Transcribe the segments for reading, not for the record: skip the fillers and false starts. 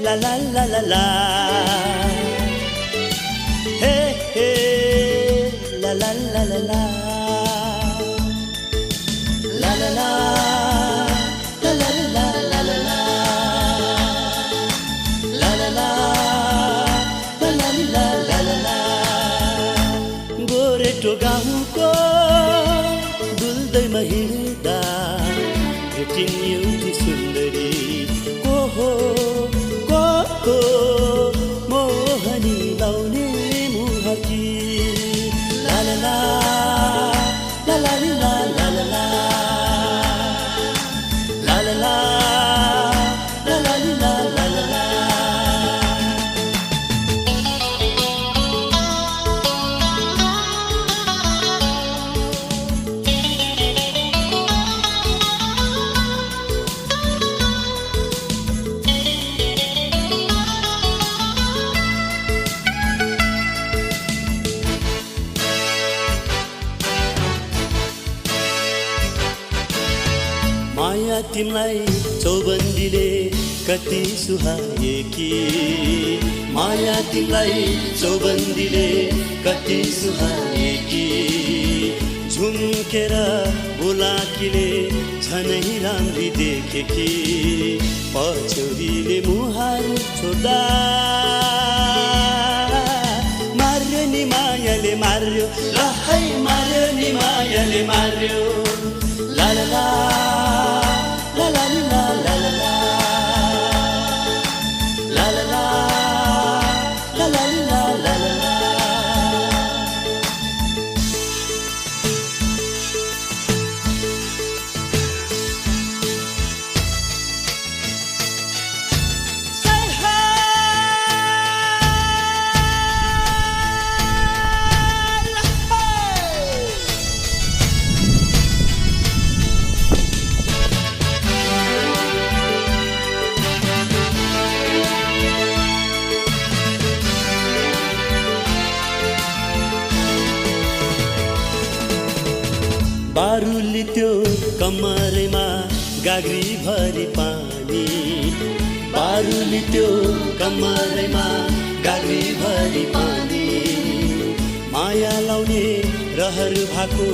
la la la la la. Hey hey, la la la la la. La la la, la la la la la la. La la la, la la la la la la. गोरेटो गाउँको दुल्दैमा हिँड्दा भेटिन् एउटी सुन्दरी को हो मोहनी लाउने मुहाकी. ला ला ला ला ला ला ला ला ला. ला ला ला ला ला ला ला ला ला. माया तिमलाई चौबन्दीले कति सुहाए कि. माया तिमलाई चौबन्दीले कति सुहाए कि. झुम्केर बुलाकीले झनै राम्री देखे कि. पछौरीले मुहार छोड्दा मार्यो नि मायाले मार्यो. ल है मार्यो नि मायाले मार्यो. ला ला ला la la la la la la. La la la la la la la la la. Say hi. बारुली त्यो कमरेमा गाग्री भरी पानी. बारुली त्यो कमरेमा गाग्री भरी पानी. माया लाउने रहर भएको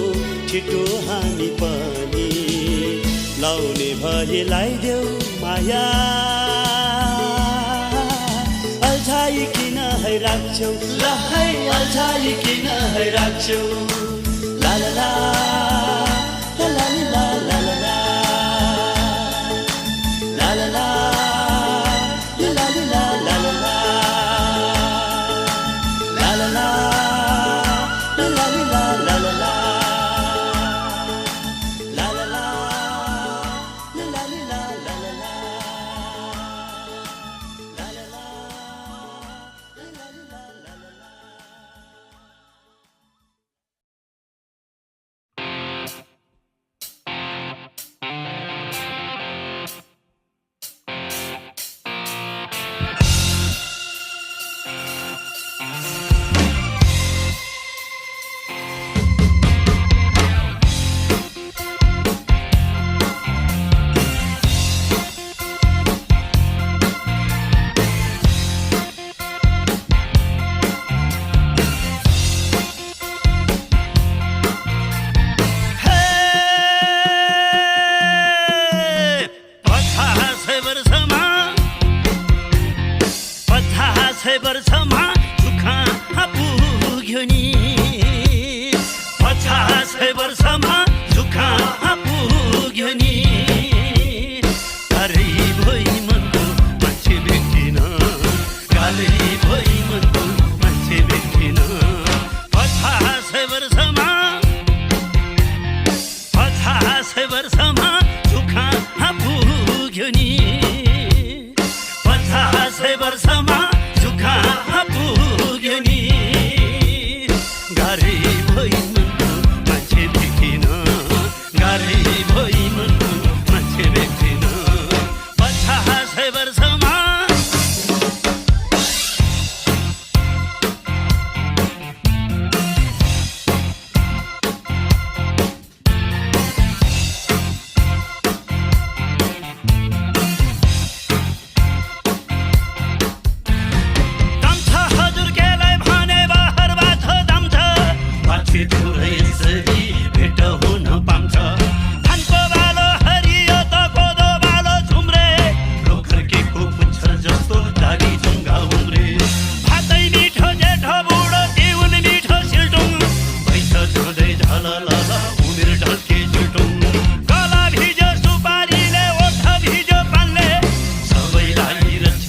छिटो हामी पनि. लाउने भए लाइदेऊ माया. अल्झाई किन है राख्छौ. ल है अल्झाई किन है राख्छौ. ला ला ला la la la la la la. La la la la la la la la la. La la la la la la la la la. La la la la la la la la la. La la la la la la la la. वर्षमा सुखा पुग्यो नि. 50 वर्षमा सुखा पुग्यो नि. गाह्रै भई मनको मान्छे भेटिन. गाह्रै भई मनको मान्छे भेटिन. 50 वर्षमा 50 वर्षमा सुखा पुग्यो नि. 50 वर्षमा सुखा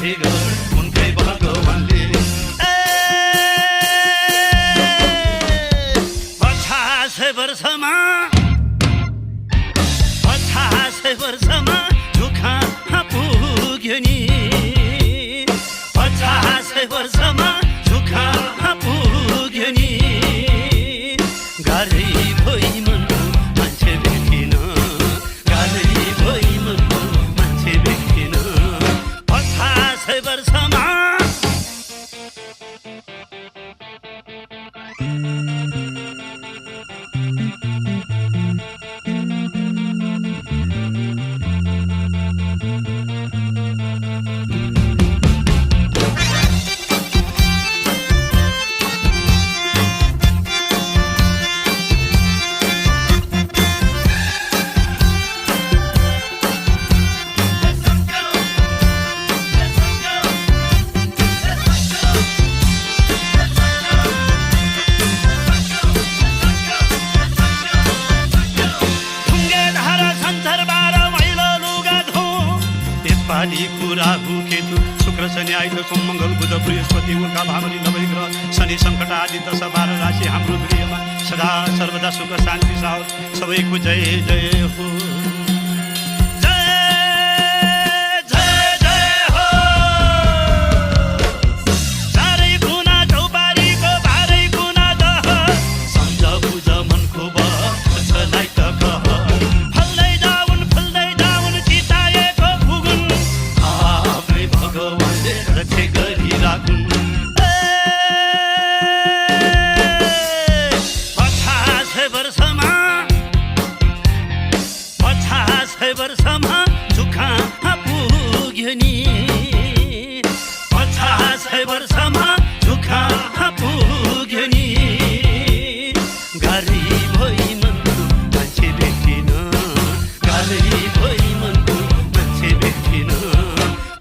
गर्थेको उनकै भगवानले वर्षमा दुःख पुग्यो नि 50 वर्षमा दुःख पुग्यो नि गाह्रै भई मनको मान्छे भेटिन गाह्रै भई मनको मान्छे भेटिन 50 वर्षमा राहु केतु शुक्र शनि आइतबार सोम मंगल बुध बृहस्पति उल्का भामरी नवग्रह शनि सङ्कट आदि 10-12 राशि हाम्रो गृहमा सदा सर्वदा सुख शान्ति साओस् सबैको जय जय हो वर्षमा दुःख पुग्यो नि 50 वर्षमा दुःख पुग्यो नि गाह्रै भई मनको मान्छे भेटिन गाह्रै भई मनको मान्छे भेटिन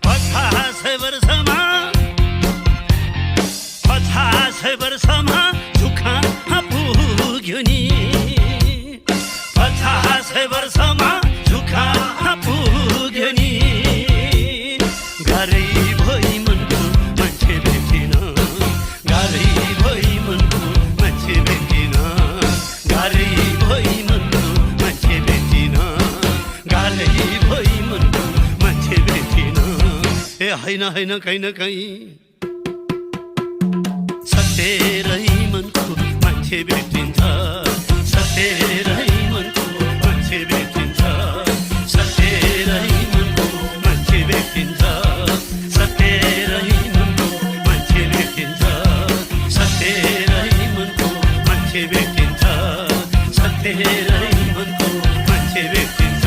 50 वर्षमा 50 वर्षमा दुःख पुग्यो नि 50 वर्षमा पुग्यो नि गाह्रै भई मनको मान्छे भेटिन गाह्रै भई मनको मान्छे भेटिन गाह्रै भई मनको मान्छे भेटिन गाह्रै भई मनको मान्छे भेटिन ए होइन होइन कहीँ न कहीँ सतेरै मनको मान्छे भेटिन्छ सतेरै मनको मान्छे भेटिन्छ सतेरै मनको मान्छे भेटिन्छ सतेरै मनको मान्छे भेटिन्छ सतेरै मनको मान्छे भेटिन्छ सतेरै मनको मान्छे भेटिन्छ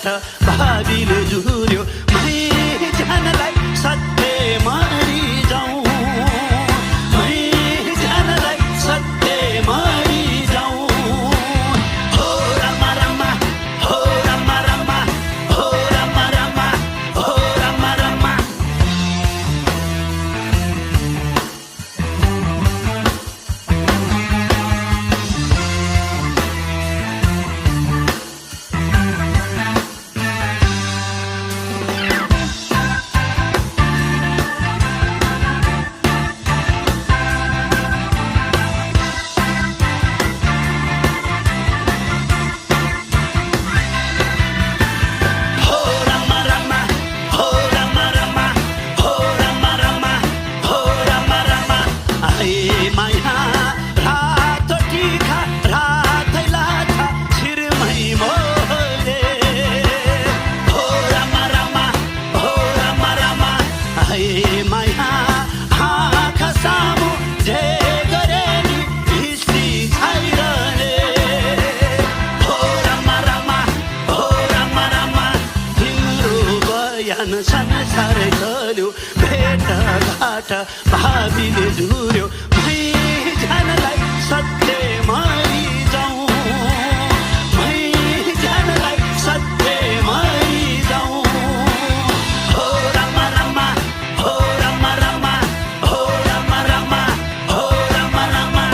भावीले जुर्यो मै जानलाई सत्य मरि जाउँ मै जानलाई सत्य मरि जाउँ हो रामा रामा हो रामा रामा हो रामा रामा हो रामा रामा संसारै चल्यो भेटघाट भावीले जुर्यो मै जानलाई सत्य मरि जाउँ मै जानलाई सत्य मरि जाउँ हो रामा रामा हो रामा रामा हो रामा रामा हो रामा रामा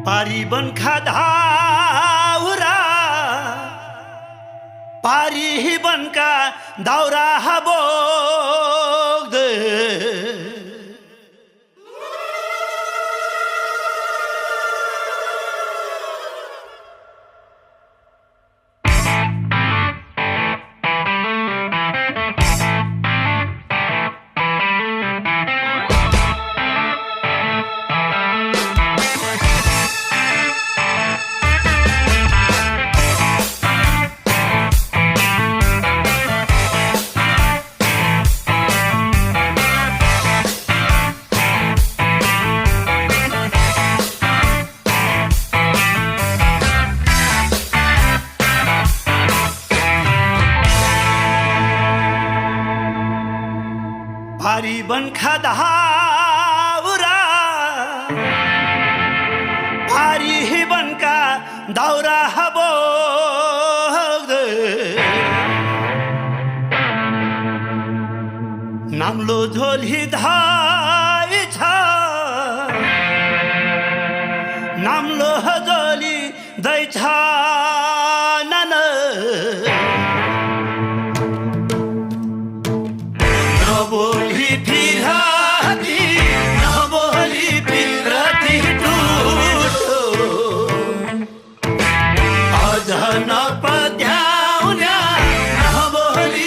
पारी बनखा धाउरा पारी बनका दाउरा बोग्दै पारी बनखा धाउरा पारी बनका दाउरा बोग्दै नाम्लो झोली धाइ छ नाम्लो झोली दै छ नन नबोली फिराती नबोली फिराती टुटो अझ नपत्याउन्या नबोली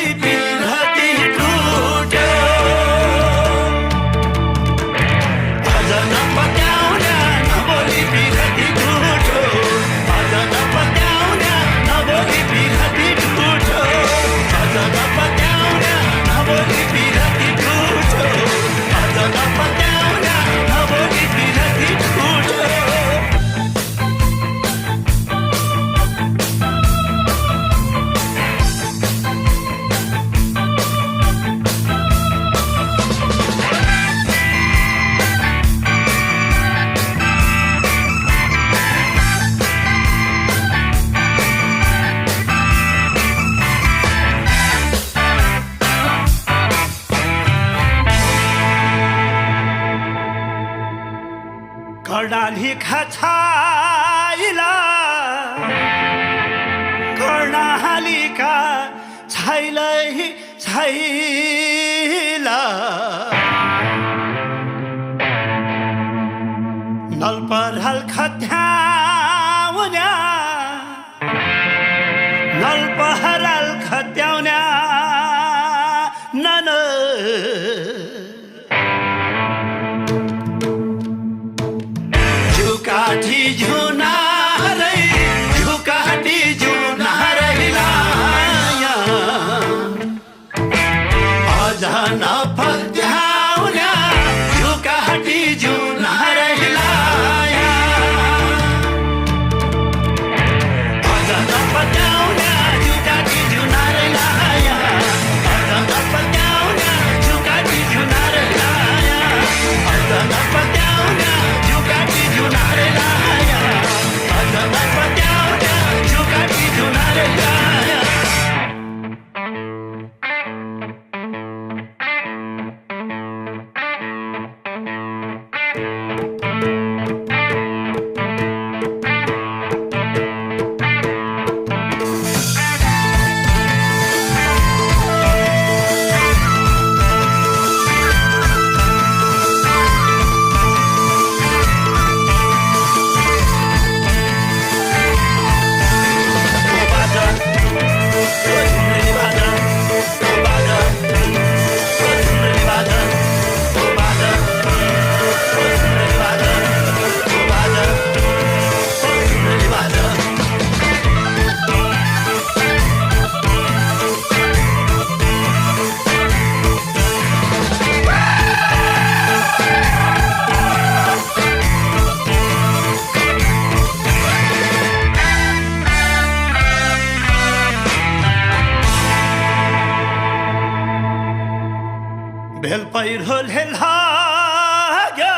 कर्णालीका छाइला कर्णालीका छाइलै छाइला नलपराल खत्याउन्या नलपराल खत्याउन्या नन झुकाठी झुनारै झुकाठी झुनारै लाया अझ नपत्याउन्या झुकाठी झुनारै लाया अझ नपत्याउन्या झुकाठी झुनारै लाया अझ नपत्याउन्या झुकाठी झुनारै लाया अझ नपत्याउन्या झुकाठी झुनारै लाया अझ नपत्याउन्या झुकाठी झुनारै लाया भेल पहिरोले लाग्यो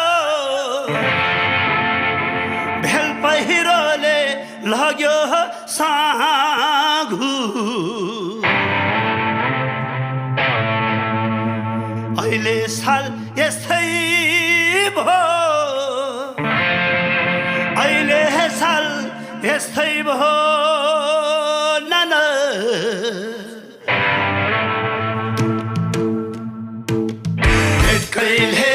भेल पहिरोले लाग्यो साँघु अहिले साल यस्तै भो अहिले साल यस्तै भो नन कहिले